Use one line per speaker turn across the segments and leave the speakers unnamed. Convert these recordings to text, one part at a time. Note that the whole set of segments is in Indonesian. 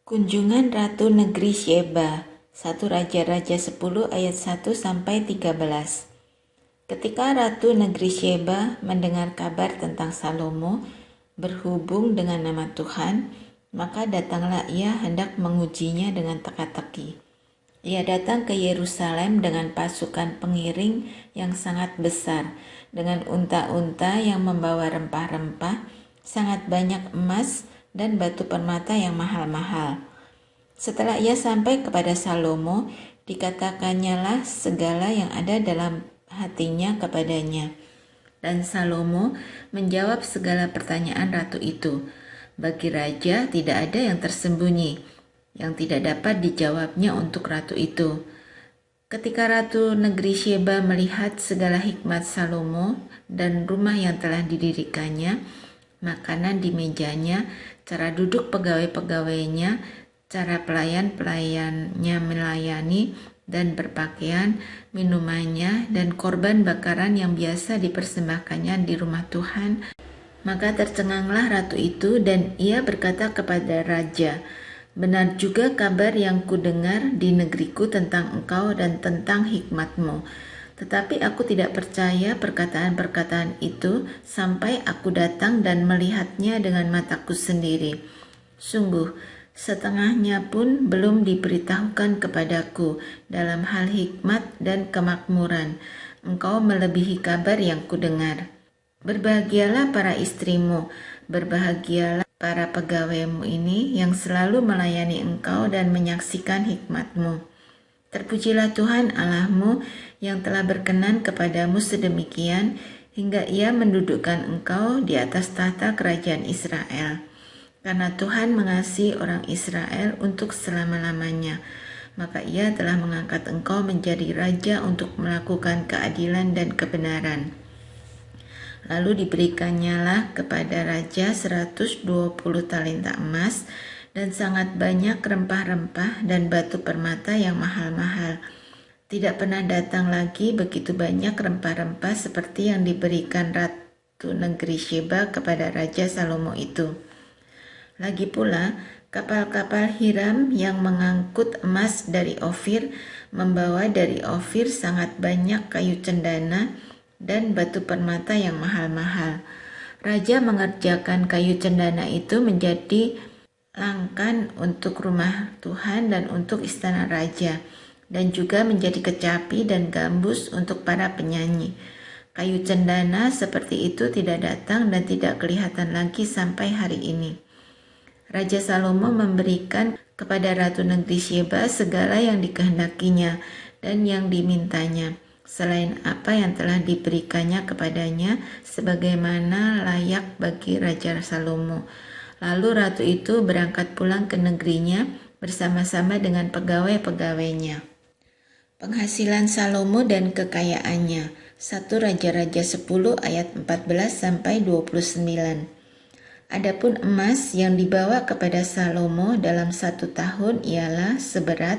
Kunjungan Ratu Negeri Syeba, 1 Raja-Raja 10 ayat 1-13. Ketika Ratu Negeri Syeba mendengar kabar tentang Salomo berhubung dengan nama Tuhan, maka datanglah ia hendak mengujinya dengan teka-teki. Ia datang ke Yerusalem dengan pasukan pengiring yang sangat besar, dengan unta-unta yang membawa rempah-rempah, sangat banyak emas dan batu permata yang mahal-mahal. Setelah ia sampai kepada Salomo, dikatakannya segala yang ada dalam hatinya kepadanya. Dan Salomo menjawab segala pertanyaan ratu itu. Bagi raja tidak ada yang tersembunyi, yang tidak dapat dijawabnya untuk ratu itu. Ketika Ratu Negeri Syeba melihat segala hikmat Salomo dan rumah yang telah didirikannya, makanan di mejanya, cara duduk pegawai-pegawainya, cara pelayan-pelayannya melayani dan berpakaian, minumannya, dan korban bakaran yang biasa dipersembahkannya di rumah Tuhan, maka tercenganglah ratu itu dan ia berkata kepada raja, "Benar juga kabar yang kudengar di negeriku tentang engkau dan tentang hikmatmu. Tetapi aku tidak percaya perkataan-perkataan itu sampai aku datang dan melihatnya dengan mataku sendiri. Sungguh, setengahnya pun belum diberitahukan kepadaku dalam hal hikmat dan kemakmuran. Engkau melebihi kabar yang kudengar. Berbahagialah para istrimu, berbahagialah para pegawaimu ini yang selalu melayani engkau dan menyaksikan hikmatmu. Terpujilah Tuhan Allahmu yang telah berkenan kepadamu sedemikian hingga ia mendudukkan engkau di atas tahta kerajaan Israel. Karena Tuhan mengasihi orang Israel untuk selama-lamanya, maka ia telah mengangkat engkau menjadi raja untuk melakukan keadilan dan kebenaran." Lalu diberikannya kepada raja 120 talenta emas dan sangat banyak rempah-rempah dan batu permata yang mahal-mahal. Tidak pernah datang lagi begitu banyak rempah-rempah seperti yang diberikan Ratu Negeri Syeba kepada Raja Salomo itu. Lagi pula, kapal-kapal Hiram yang mengangkut emas dari Ofir membawa dari Ofir sangat banyak kayu cendana dan batu permata yang mahal-mahal. Raja mengerjakan kayu cendana itu menjadi langkan untuk rumah Tuhan dan untuk istana raja, dan juga menjadi kecapi dan gambus untuk para penyanyi. Kayu cendana seperti itu tidak datang dan tidak kelihatan lagi sampai hari ini. Raja Salomo memberikan kepada Ratu Negeri Syeba segala yang dikehendakinya dan yang dimintanya, selain apa yang telah diberikannya kepadanya sebagaimana layak bagi Raja Salomo. Lalu ratu itu berangkat pulang ke negerinya bersama-sama dengan pegawai-pegawainya. Penghasilan Salomo dan kekayaannya. 1 Raja-Raja 10 ayat 14-29. Adapun emas yang dibawa kepada Salomo dalam 1 tahun ialah seberat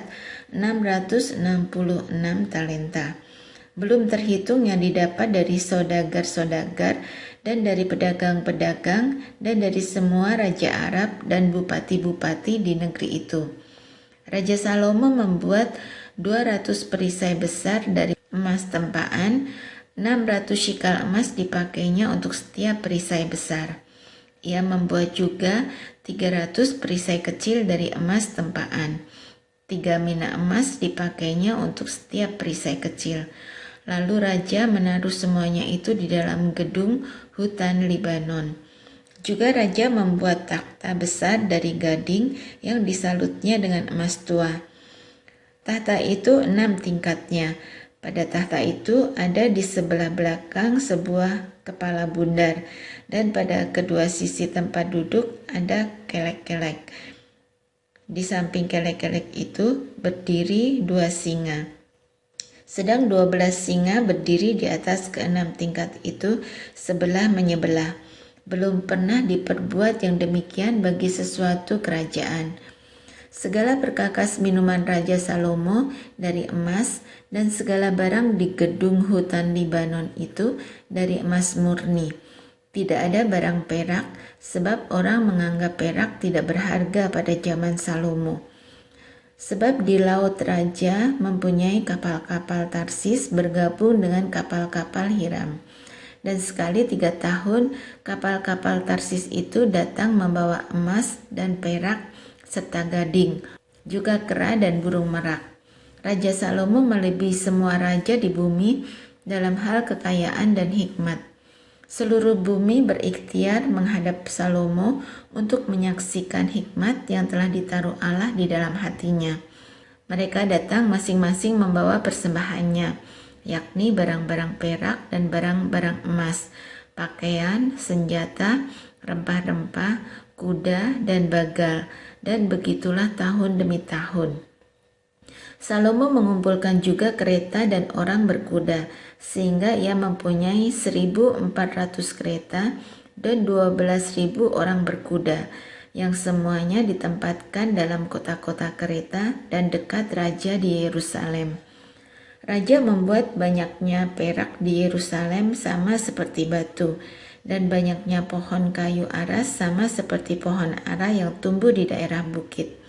666 talenta. Belum terhitung yang didapat dari saudagar-saudagar dan dari pedagang-pedagang dan dari semua raja Arab dan bupati-bupati di negeri itu. Raja Salomo membuat 200 perisai besar dari emas tempaan, 600 shikal emas dipakainya untuk setiap perisai besar. Ia membuat juga 300 perisai kecil dari emas tempaan. 3 mina emas dipakainya untuk setiap perisai kecil. Lalu raja menaruh semuanya itu di dalam gedung hutan Libanon. Juga raja membuat takhta besar dari gading yang disalutnya dengan emas tua. Tahta itu 6 tingkatnya. Pada tahta itu ada di sebelah belakang sebuah kepala bundar, dan pada kedua sisi tempat duduk ada kelek-kelek. Di samping kelek-kelek itu berdiri 2 singa. Sedang 12 singa berdiri di atas ke-6 tingkat itu sebelah menyebelah. Belum pernah diperbuat yang demikian bagi sesuatu kerajaan. Segala perkakas minuman Raja Salomo dari emas dan segala barang di gedung hutan Libanon itu dari emas murni. Tidak ada barang perak, sebab orang menganggap perak tidak berharga pada zaman Salomo. Sebab di laut raja mempunyai kapal-kapal Tarsis bergabung dengan kapal-kapal Hiram. Dan sekali 3 tahun kapal-kapal Tarsis itu datang membawa emas dan perak serta gading, juga kera dan burung merak. Raja Salomo melebihi semua raja di bumi dalam hal kekayaan dan hikmat. Seluruh bumi berikhtiar menghadap Salomo untuk menyaksikan hikmat yang telah ditaruh Allah di dalam hatinya. Mereka datang masing-masing membawa persembahannya, yakni barang-barang perak dan barang-barang emas, pakaian, senjata, rempah-rempah, kuda, dan bagal, dan begitulah tahun demi tahun. Salomo mengumpulkan juga kereta dan orang berkuda, sehingga ia mempunyai 1.400 kereta dan 12.000 orang berkuda, yang semuanya ditempatkan dalam kota-kota kereta dan dekat raja di Yerusalem. Raja membuat banyaknya perak di Yerusalem sama seperti batu, dan banyaknya pohon kayu aras sama seperti pohon ara yang tumbuh di daerah bukit.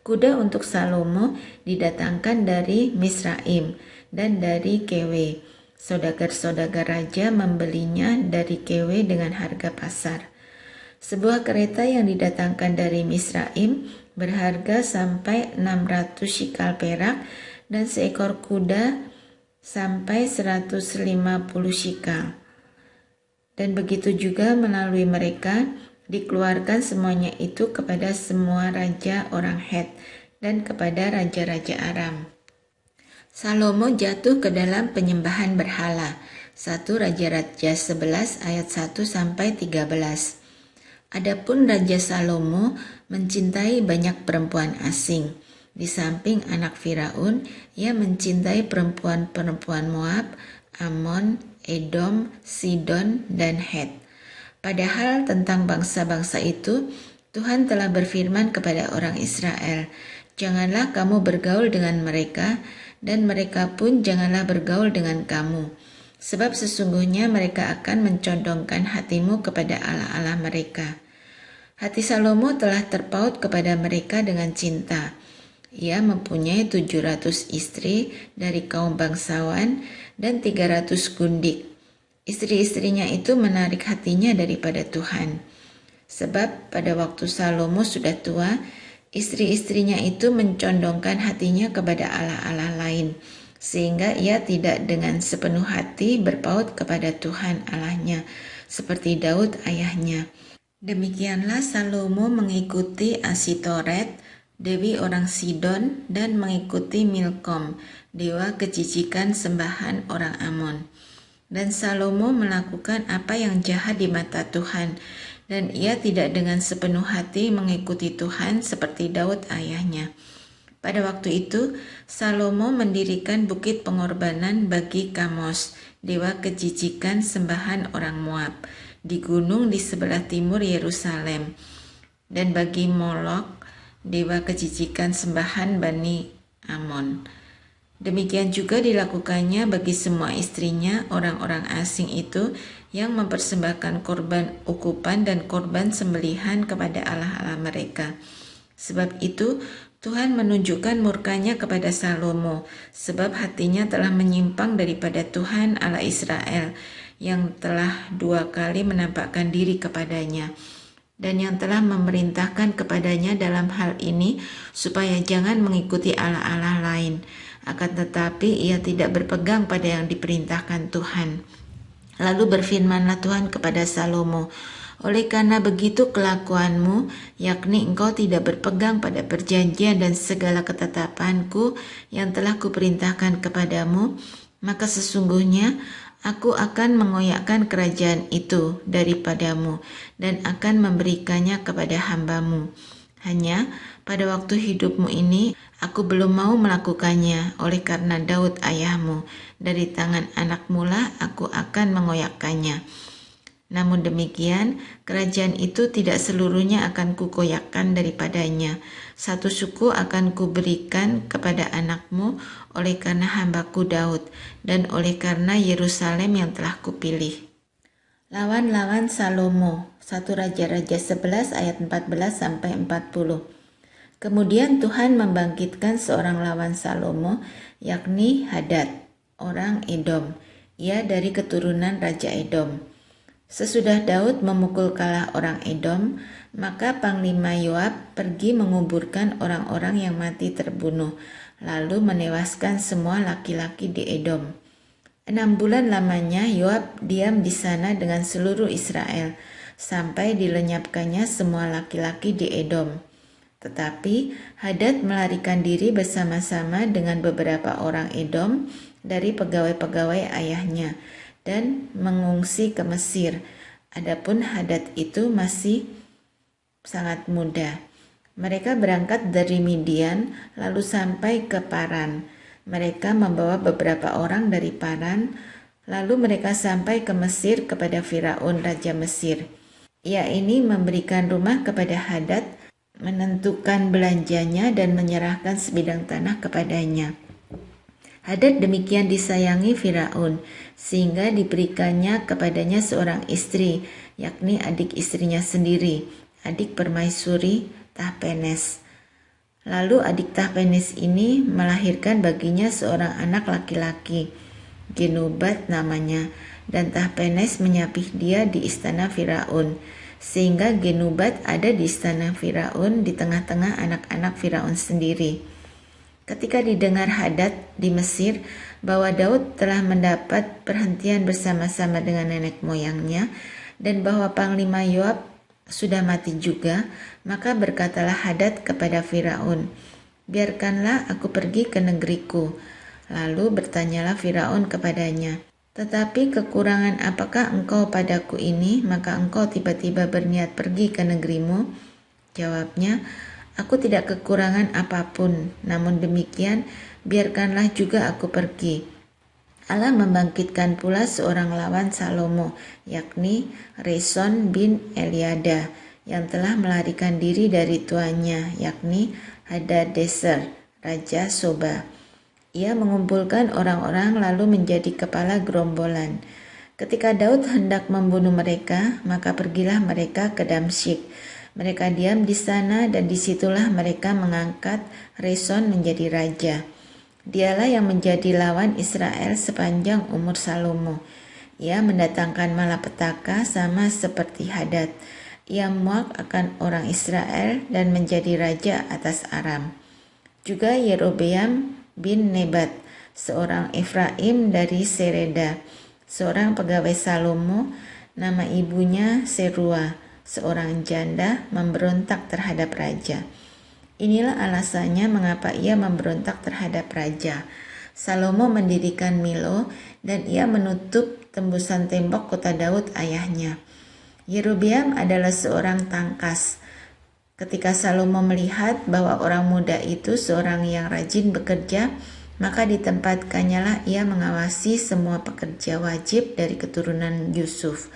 Kuda untuk Salomo didatangkan dari Misraim dan dari Kewe. Saudagar-saudagar raja membelinya dari Kewe dengan harga pasar. Sebuah kereta yang didatangkan dari Misraim berharga sampai 600 shikal perak dan seekor kuda sampai 150 shikal. Dan begitu juga melalui mereka dikeluarkan semuanya itu kepada semua raja orang Het dan kepada raja-raja Aram. Salomo jatuh ke dalam penyembahan berhala. 1 Raja-Raja 11 ayat 1 sampai 13. Adapun Raja Salomo mencintai banyak perempuan asing. Di samping anak Firaun, ia mencintai perempuan-perempuan Moab, Amon, Edom, Sidon, dan Het. Padahal tentang bangsa-bangsa itu, Tuhan telah berfirman kepada orang Israel, "Janganlah kamu bergaul dengan mereka, dan mereka pun janganlah bergaul dengan kamu. Sebab sesungguhnya mereka akan mencondongkan hatimu kepada allah-allah mereka." Hati Salomo telah terpaut kepada mereka dengan cinta. Ia mempunyai 700 istri dari kaum bangsawan dan 300 gundik. Istri-istrinya itu menarik hatinya daripada Tuhan. Sebab pada waktu Salomo sudah tua, istri-istrinya itu mencondongkan hatinya kepada allah-allah lain, sehingga ia tidak dengan sepenuh hati berpaut kepada Tuhan Allahnya, seperti Daud ayahnya. Demikianlah Salomo mengikuti Asitoret, dewi orang Sidon, dan mengikuti Milkom, dewa kejijikan sembahan orang Amon. Dan Salomo melakukan apa yang jahat di mata Tuhan, dan ia tidak dengan sepenuh hati mengikuti Tuhan seperti Daud ayahnya. Pada waktu itu, Salomo mendirikan bukit pengorbanan bagi Kamos, dewa kejijikan sembahan orang Moab, di gunung di sebelah timur Yerusalem, dan bagi Molok, dewa kejijikan sembahan Bani Amon. Demikian juga dilakukannya bagi semua istrinya, orang-orang asing itu yang mempersembahkan korban ukupan dan korban sembelihan kepada allah-allah mereka. Sebab itu Tuhan menunjukkan murkanya kepada Salomo, sebab hatinya telah menyimpang daripada Tuhan Allah Israel, yang telah 2 kali menampakkan diri kepadanya, dan yang telah memerintahkan kepadanya dalam hal ini supaya jangan mengikuti allah-allah lain. Akan tetapi ia tidak berpegang pada yang diperintahkan Tuhan. Lalu berfirmanlah Tuhan kepada Salomo, "Oleh karena begitu kelakuanmu, yakni engkau tidak berpegang pada perjanjian dan segala ketetapanku yang telah kuperintahkan kepadamu, maka sesungguhnya aku akan mengoyakkan kerajaan itu daripadamu dan akan memberikannya kepada hambamu. Hanya pada waktu hidupmu ini aku belum mau melakukannya, oleh karena Daud ayahmu, dari tangan anakmu lah aku akan mengoyakkannya. Namun demikian, kerajaan itu tidak seluruhnya akan kukoyakkan daripadanya. 1 suku akan kuberikan kepada anakmu oleh karena hambaku Daud, dan oleh karena Yerusalem yang telah kupilih." Lawan-lawan Salomo, 1 Raja-Raja 11 ayat 14 sampai 40. Kemudian Tuhan membangkitkan seorang lawan Salomo, yakni Hadad, orang Edom. Ia dari keturunan Raja Edom. Sesudah Daud memukul kalah orang Edom, maka Panglima Yoab pergi menguburkan orang-orang yang mati terbunuh, lalu menewaskan semua laki-laki di Edom. 6 bulan lamanya Yoab diam di sana dengan seluruh Israel, sampai dilenyapkannya semua laki-laki di Edom. Tetapi Hadad melarikan diri bersama-sama dengan beberapa orang Edom dari pegawai-pegawai ayahnya dan mengungsi ke Mesir. Adapun Hadad itu masih sangat muda. Mereka berangkat dari Midian lalu sampai ke Paran. Mereka membawa beberapa orang dari Paran, lalu mereka sampai ke Mesir kepada Firaun Raja Mesir. Ia ini memberikan rumah kepada Hadad, menentukan belanjanya dan menyerahkan sebidang tanah kepadanya. Hadad demikian disayangi Firaun, sehingga diberikannya kepadanya seorang istri, yakni adik istrinya sendiri, adik permaisuri Tahpenes. Lalu adik Tahpenes ini melahirkan baginya seorang anak laki-laki, Genubat namanya, dan Tahpenes menyapih dia di istana Firaun, sehingga Genubat ada di istana Firaun di tengah-tengah anak-anak Firaun sendiri. Ketika didengar Hadad di Mesir bahwa Daud telah mendapat perhentian bersama-sama dengan nenek moyangnya dan bahwa Panglima Yoab sudah mati juga, maka berkatalah Hadad kepada Firaun, "Biarkanlah aku pergi ke negeriku." Lalu bertanyalah Firaun kepadanya, "Tetapi kekurangan apakah engkau padaku ini, maka engkau tiba-tiba berniat pergi ke negerimu?" Jawabnya, "Aku tidak kekurangan apapun, namun demikian biarkanlah juga aku pergi." Allah membangkitkan pula seorang lawan Salomo, yakni Reson bin Eliada, yang telah melarikan diri dari tuannya, yakni Hadadezer, Raja Soba. Ia mengumpulkan orang-orang lalu menjadi kepala gerombolan. Ketika Daud hendak membunuh mereka, maka pergilah mereka ke Damsyik. Mereka diam di sana dan disitulah mereka mengangkat Reson menjadi raja. Dialah yang menjadi lawan Israel sepanjang umur Salomo. Ia mendatangkan malapetaka sama seperti Hadad. Ia muak akan orang Israel dan menjadi raja atas Aram. Juga Yerobeam bin Nebat, seorang Efraim dari Sereda, seorang pegawai Salomo, nama ibunya Serua, seorang janda, memberontak terhadap raja. Inilah alasannya mengapa ia memberontak terhadap raja. Salomo mendirikan Milo dan ia menutup tembusan tembok kota Daud ayahnya. Yerobeam adalah seorang tangkas. Ketika Salomo melihat bahwa orang muda itu seorang yang rajin bekerja, maka ditempatkannya ia mengawasi semua pekerja wajib dari keturunan Yusuf.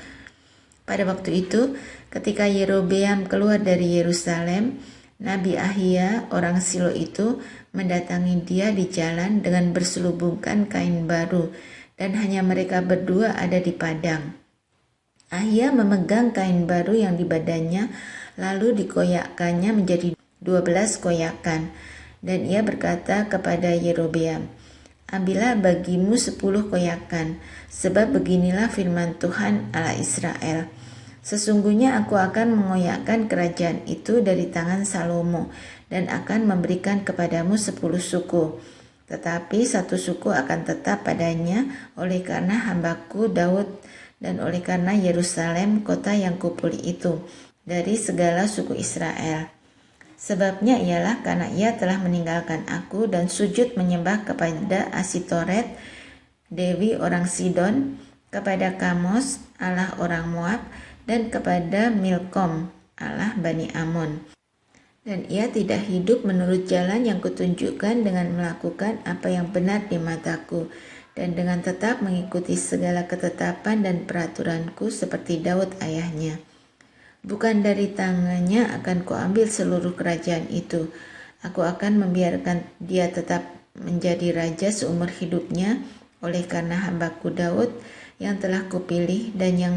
Pada waktu itu, ketika Yerobeam keluar dari Yerusalem, Nabi Ahia, orang Silo itu, mendatangi dia di jalan dengan berselubungkan kain baru, dan hanya mereka berdua ada di padang. Ahia memegang kain baru yang di badannya, lalu dikoyakkannya menjadi 12 koyakan, dan ia berkata kepada Yerobeam, "Ambillah bagimu 10 koyakan, sebab beginilah firman Tuhan Allah Israel. Sesungguhnya aku akan mengoyakkan kerajaan itu dari tangan Salomo dan akan memberikan kepadamu 10 suku. Tetapi 1 suku akan tetap padanya oleh karena hambaku Daud dan oleh karena Yerusalem kota yang kupulih itu dari segala suku Israel. Sebabnya ialah karena ia telah meninggalkan aku dan sujud menyembah kepada Asitoret, dewi orang Sidon, kepada Kamos, Allah orang Moab, dan kepada Milkom, Allah Bani Amon. Dan ia tidak hidup menurut jalan yang kutunjukkan dengan melakukan apa yang benar di mataku, dan dengan tetap mengikuti segala ketetapan dan peraturanku seperti Daud ayahnya. Bukan dari tangannya akan kuambil seluruh kerajaan itu. Aku akan membiarkan dia tetap menjadi raja seumur hidupnya oleh karena hambaku Daud yang telah kupilih dan yang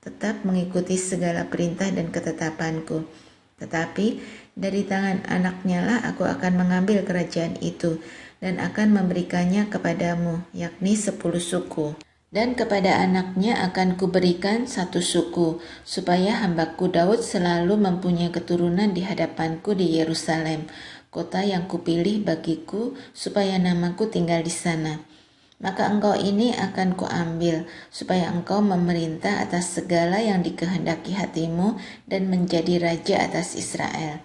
tetap mengikuti segala perintah dan ketetapanku. Tetapi dari tangan anaknya lah aku akan mengambil kerajaan itu dan akan memberikannya kepadamu, yakni 10 suku. Dan kepada anaknya akan kuberikan 1 suku, supaya hambaku Daud selalu mempunyai keturunan di hadapanku di Yerusalem, kota yang kupilih bagiku, supaya namaku tinggal di sana. Maka engkau ini akan kuambil, supaya engkau memerintah atas segala yang dikehendaki hatimu dan menjadi raja atas Israel.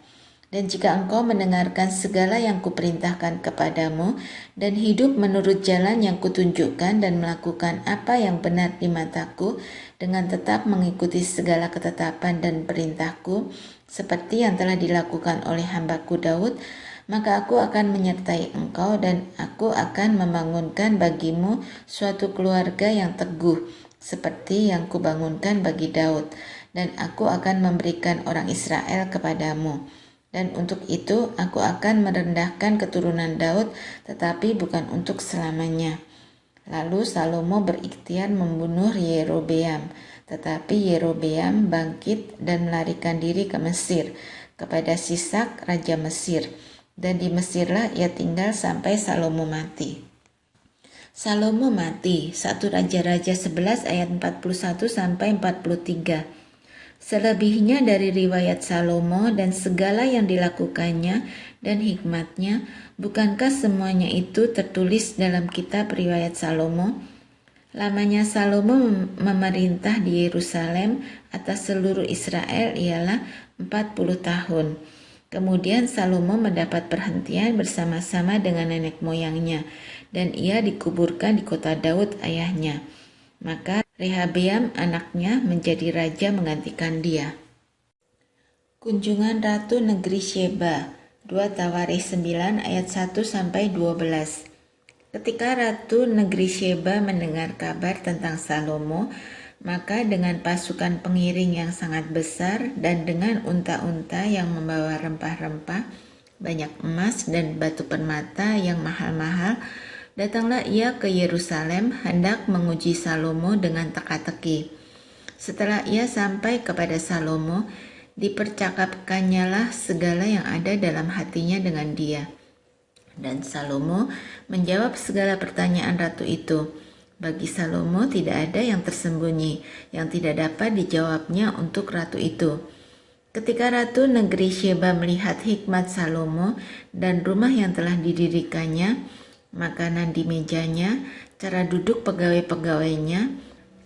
Dan jika engkau mendengarkan segala yang kuperintahkan kepadamu dan hidup menurut jalan yang kutunjukkan dan melakukan apa yang benar di mataku dengan tetap mengikuti segala ketetapan dan perintahku seperti yang telah dilakukan oleh hambaku Daud, maka aku akan menyertai engkau dan aku akan membangunkan bagimu suatu keluarga yang teguh seperti yang kubangunkan bagi Daud, dan aku akan memberikan orang Israel kepadamu. Dan untuk itu aku akan merendahkan keturunan Daud, tetapi bukan untuk selamanya. Lalu Salomo berikhtiar membunuh Yerobeam, tetapi Yerobeam bangkit dan melarikan diri ke Mesir, kepada Sisak raja Mesir. Dan di Mesirlah ia tinggal sampai Salomo mati. Salomo mati, 1 Raja-Raja 11 ayat 41 sampai 43. Selebihnya dari riwayat Salomo dan segala yang dilakukannya dan hikmatnya, bukankah semuanya itu tertulis dalam kitab riwayat Salomo? Lamanya Salomo memerintah di Yerusalem atas seluruh Israel ialah 40 tahun. Kemudian Salomo mendapat perhentian bersama-sama dengan nenek moyangnya, dan ia dikuburkan di kota Daud ayahnya. Maka Rehabeam anaknya menjadi raja menggantikan dia. Kunjungan Ratu Negeri Syeba, 2 Tawarikh 9 ayat 1 sampai 12. Ketika Ratu Negeri Syeba mendengar kabar tentang Salomo, maka dengan pasukan pengiring yang sangat besar dan dengan unta-unta yang membawa rempah-rempah, banyak emas dan batu permata yang mahal-mahal, datanglah ia ke Yerusalem hendak menguji Salomo dengan teka-teki. Setelah ia sampai kepada Salomo, dipercakapkannyalah segala yang ada dalam hatinya dengan dia. Dan Salomo menjawab segala pertanyaan ratu itu. Bagi Salomo tidak ada yang tersembunyi, yang tidak dapat dijawabnya untuk ratu itu. Ketika Ratu Negeri Syeba melihat hikmat Salomo dan rumah yang telah didirikannya, makanan di mejanya, cara duduk pegawai-pegawainya,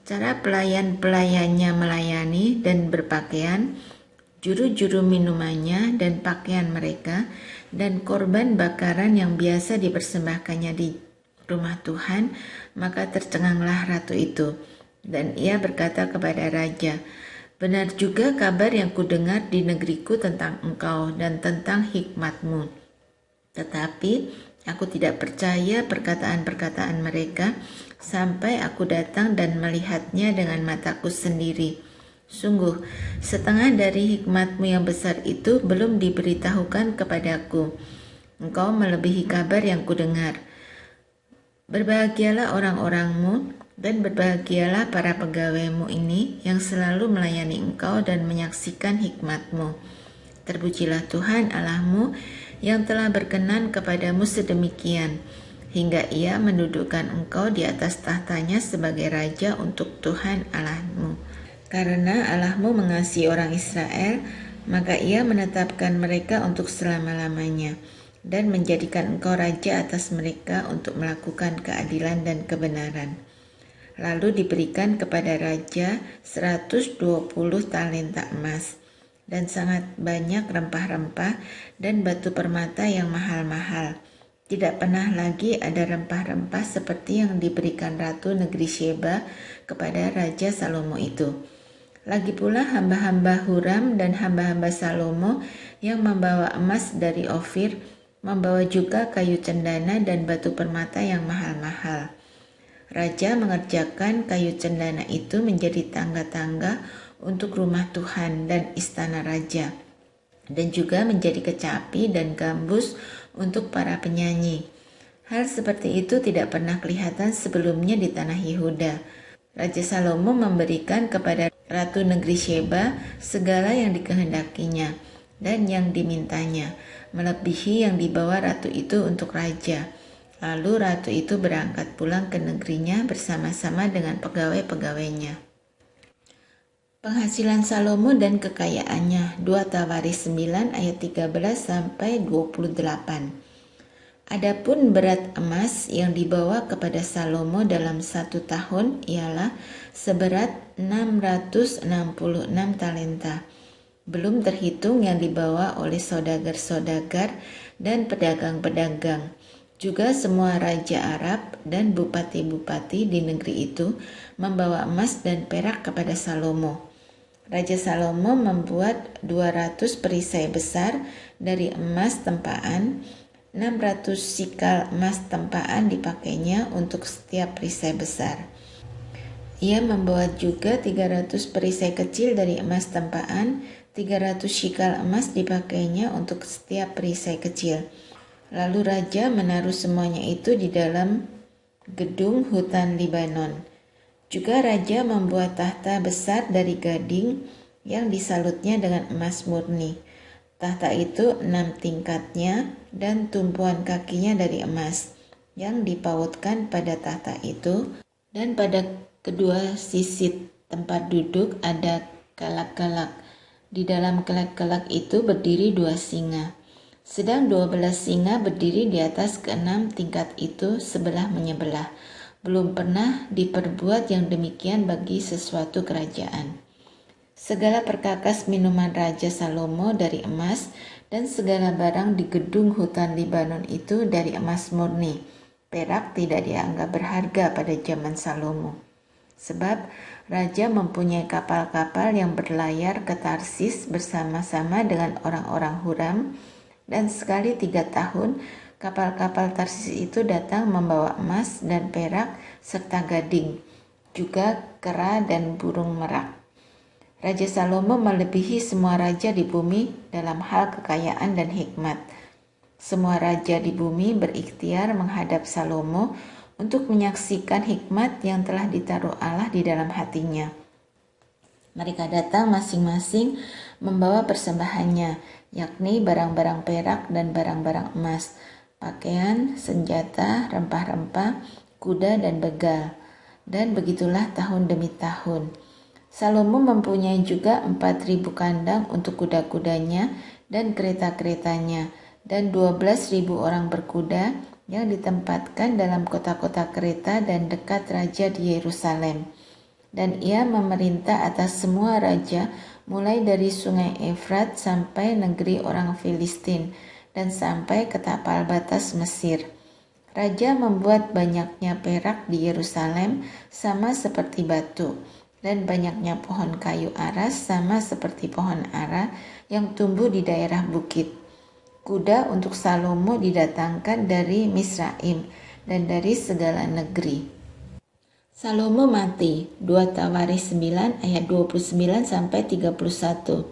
cara pelayan-pelayannya melayani dan berpakaian, juru-juru minumannya dan pakaian mereka, dan korban bakaran yang biasa dipersembahkannya di rumah Tuhan, maka tercenganglah ratu itu. Dan ia berkata kepada raja, "Benar juga kabar yang kudengar di negeriku tentang engkau dan tentang hikmatmu. Tetapi aku tidak percaya perkataan-perkataan mereka sampai aku datang dan melihatnya dengan mataku sendiri. Sungguh, setengah dari hikmatmu yang besar itu belum diberitahukan kepadaku. Engkau melebihi kabar yang kudengar. Berbahagialah orang-orangmu dan berbahagialah para pegawaimu ini yang selalu melayani engkau dan menyaksikan hikmatmu. Terpujilah Tuhan Allahmu yang telah berkenan kepadamu sedemikian, hingga ia mendudukkan engkau di atas tahtanya sebagai raja untuk Tuhan Allahmu. Karena Allahmu mengasihi orang Israel, maka ia menetapkan mereka untuk selama-lamanya, dan menjadikan engkau raja atas mereka untuk melakukan keadilan dan kebenaran." Lalu diberikan kepada raja 120 talenta emas, dan sangat banyak rempah-rempah dan batu permata yang mahal-mahal. Tidak pernah lagi ada rempah-rempah seperti yang diberikan Ratu Negeri Syeba kepada Raja Salomo itu. Lagi pula hamba-hamba Huram dan hamba-hamba Salomo yang membawa emas dari Ofir, membawa juga kayu cendana dan batu permata yang mahal-mahal. Raja mengerjakan kayu cendana itu menjadi tangga-tangga untuk rumah Tuhan dan istana raja, dan juga menjadi kecapi dan gambus untuk para penyanyi. Hal seperti itu tidak pernah kelihatan sebelumnya di tanah Yehuda. Raja Salomo memberikan kepada Ratu negeri Sheba segala yang dikehendakinya dan yang dimintanya, melebihi yang dibawa ratu itu untuk raja. Lalu ratu itu berangkat pulang ke negerinya bersama-sama dengan pegawai-pegawainya. Penghasilan Salomo dan kekayaannya, 2 Tawaris 9 ayat 13 sampai 28. Adapun berat emas yang dibawa kepada Salomo dalam 1 tahun ialah seberat 666 talenta. Belum terhitung yang dibawa oleh saudagar-saudagar dan pedagang-pedagang. Juga semua raja Arab dan bupati-bupati di negeri itu membawa emas dan perak kepada Salomo. Raja Salomo membuat 200 perisai besar dari emas tempaan, 600 sikal emas tempaan dipakainya untuk setiap perisai besar. Ia membuat juga 300 perisai kecil dari emas tempaan, 300 sikal emas dipakainya untuk setiap perisai kecil. Lalu raja menaruh semuanya itu di dalam gedung hutan Libanon. Juga raja membuat tahta besar dari gading yang disalutnya dengan emas murni. Tahta itu 6 tingkatnya dan tumpuan kakinya dari emas yang dipautkan pada tahta itu, dan pada kedua sisi tempat duduk ada kelak-kelak. Di dalam kelak-kelak itu berdiri 2 singa. Sedang 12 singa berdiri di atas ke-6 tingkat itu sebelah menyebelah. Belum pernah diperbuat yang demikian bagi sesuatu kerajaan. Segala perkakas minuman Raja Salomo dari emas, dan segala barang di gedung hutan Libanon itu dari emas murni. Perak tidak dianggap berharga pada zaman Salomo. Sebab raja mempunyai kapal-kapal yang berlayar ke Tarsis bersama-sama dengan orang-orang Huram, dan sekali 3 tahun kapal-kapal Tarsis itu datang membawa emas dan perak serta gading, juga kera dan burung merak. Raja Salomo melebihi semua raja di bumi dalam hal kekayaan dan hikmat. Semua raja di bumi berikhtiar menghadap Salomo untuk menyaksikan hikmat yang telah ditaruh Allah di dalam hatinya. Mereka datang masing-masing membawa persembahannya, yakni barang-barang perak dan barang-barang emas, pakaian, senjata, rempah-rempah, kuda dan begal. Dan begitulah tahun demi tahun. Salomo mempunyai juga 4.000 kandang untuk kuda-kudanya dan kereta-keretanya, dan 12.000 orang berkuda yang ditempatkan dalam kota-kota kereta dan dekat raja di Yerusalem. Dan ia memerintah atas semua raja, mulai dari sungai Efrat sampai negeri orang Filistin, dan sampai ke tapal batas Mesir. Raja membuat banyaknya perak di Yerusalem sama seperti batu, dan banyaknya pohon kayu aras sama seperti pohon ara yang tumbuh di daerah bukit. Kuda untuk Salomo didatangkan dari Misraim dan dari segala negeri. Salomo mati, 2 Tawaris 9 ayat 29 sampai 31.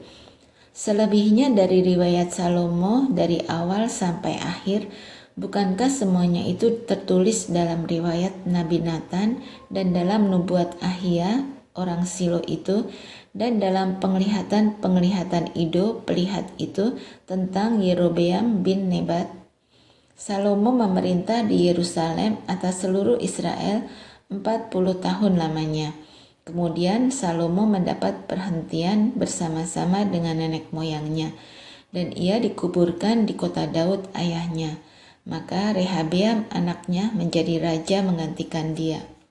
Selebihnya dari riwayat Salomo dari awal sampai akhir, bukankah semuanya itu tertulis dalam riwayat Nabi Nathan dan dalam nubuat Ahia orang Silo itu, dan dalam penglihatan Ido pelihat itu tentang Yerobeam bin Nebat? Salomo memerintah di Yerusalem atas seluruh Israel 40 tahun lamanya. Kemudian Salomo mendapat perhentian bersama-sama dengan nenek moyangnya, dan ia dikuburkan di kota Daud ayahnya. Maka Rehabeam anaknya menjadi raja menggantikan dia.